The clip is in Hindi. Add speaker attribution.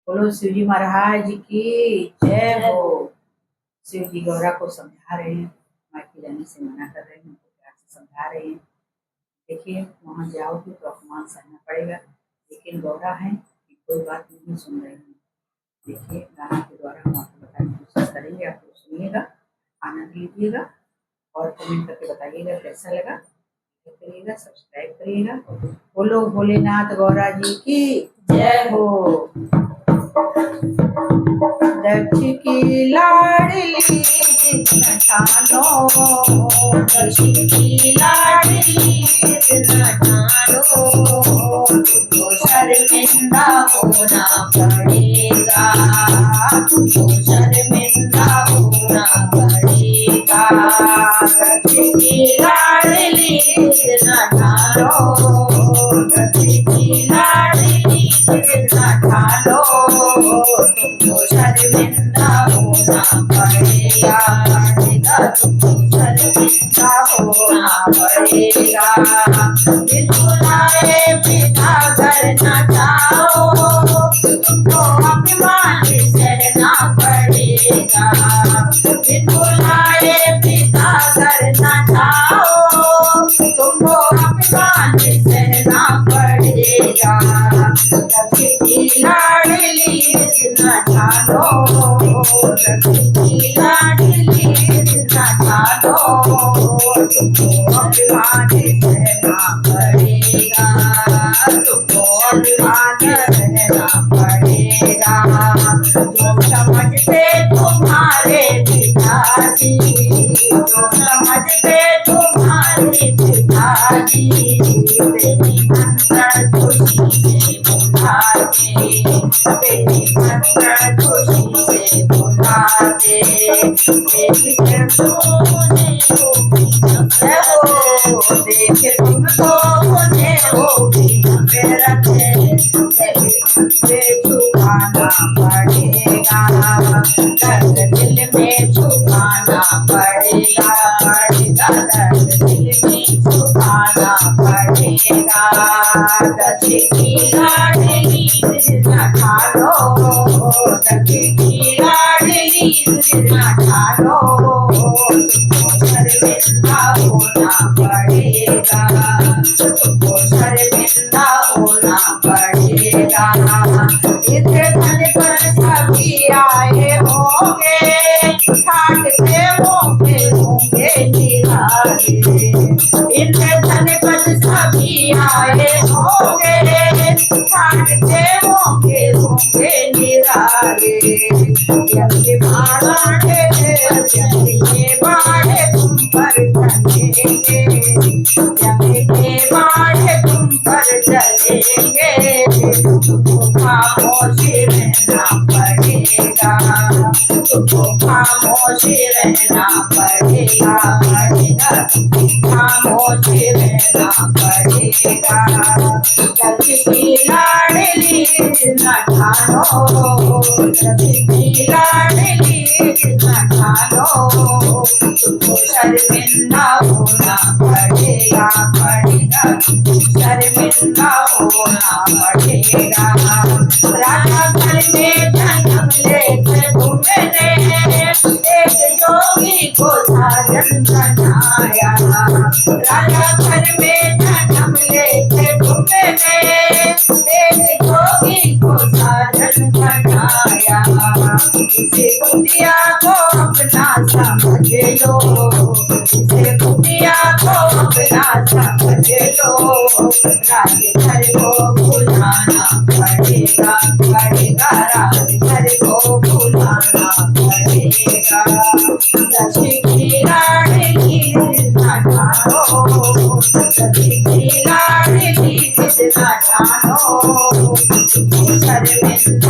Speaker 1: बोलो शिव जी महाराज की जय हो। शिव जी गौरा को समझा रहे हैं, मायके जाने से मना कर रहे हैं, उनको प्यार से समझा रहे हैं। देखिए वहां जाओगे तो अपमान सहना पड़ेगा, लेकिन गौरा है कि कोई बात नहीं सुन रहे हैं। देखिए गाना के द्वारा हम आपको बताने की कोशिश करेंगे, आप लोग सुनिएगा, आनंद लीजिएगा और कमेंट करके बताइएगा कैसा लगा। करिएगा, सब्सक्राइब करिएगा। बोलो भोलेनाथ गौरा जी की जय हो। दक्ष की लाडली जितना ठानो, दक्ष की लाडली जितना ठानो, तुमको शर्मिंदा होना पड़ेगा, तुमको शर्मिंदा होना पड़ेगा। दक्ष की लाडली जितना ठानो, दक्ष की लाडली जितना ठानो, तुमको शर्मिंदा होना पड़ेगा, तुमको शर्मिंदा होना पड़ेगा। बुलाए बिना घर न जाओ, तुमको अभिमान सहना पड़ेगा। बुलाए बिना घर न जाओ, तुमको अभिमान सहना पड़ेगा। लाडली जितना ठानो, लाडली जितना ठानो, तुमको अभिमान रहना पड़ेगा, तुमको अभिमान रहना पड़ेगा। जो समझते तुम्हारे पिताजी, जो समझते तुम्हारे पिताजी, तेरी अंतर खुशी से बुलाते, तेरी अंतर खुशी से बुलाते। देख तुमको मुझे वो भी रखे, छुपाना पड़ेगा, दर्द दिल में छुपाना पड़ेगा, दर्द दिल में छुपाना पड़ेगा। दक्ष की लाडली जितना ठानो, दक्ष की लाडली जितना ठानो, तुमको शर्मिंदा होना पड़ेगा, तुमको शर्मिंदा होना पड़ेगा। इस धन पर सभी आए होंगे, ठाट से होंगे होंगे निराले। इस धन पर सभी आए होंगे, ठाट से होंगे होंगे निराले। यज्ञ बाढ़े यज्ञ बाढ़े तुम पर चलेंगे, यज्ञ के बाढ़े तुम पर चलेंगे। तुमको खामोशी रहना पड़ेगा, तुमको खामोशी रहना पड़ेगा, खामोशी रहना पड़ेगा। दक्ष की लाडली जितना ठानो, दक्ष की लाडली जितना ठानो, तुमको शर्मिंदा होना पड़ेगा, तुमको शर्मिंदा होना पड़ेगा। राजा घर में जन्म लेकर तुमने एक जोगी को साजन बनाया, राजा घर में जन्म लेकर तुमने एक जोगी को साजन बनाया। इसे कुटिया को अपना समझ लो, इसे कुटिया को अपना समझ लो, राजघर को भुलाना पड़ेगा, पड़ेगा राजघर को भुलाना पड़ेगा। दक्ष की लाडली जितना ठानो, दक्ष की लाडली जितना ठानो, तुमको शर्मिंदा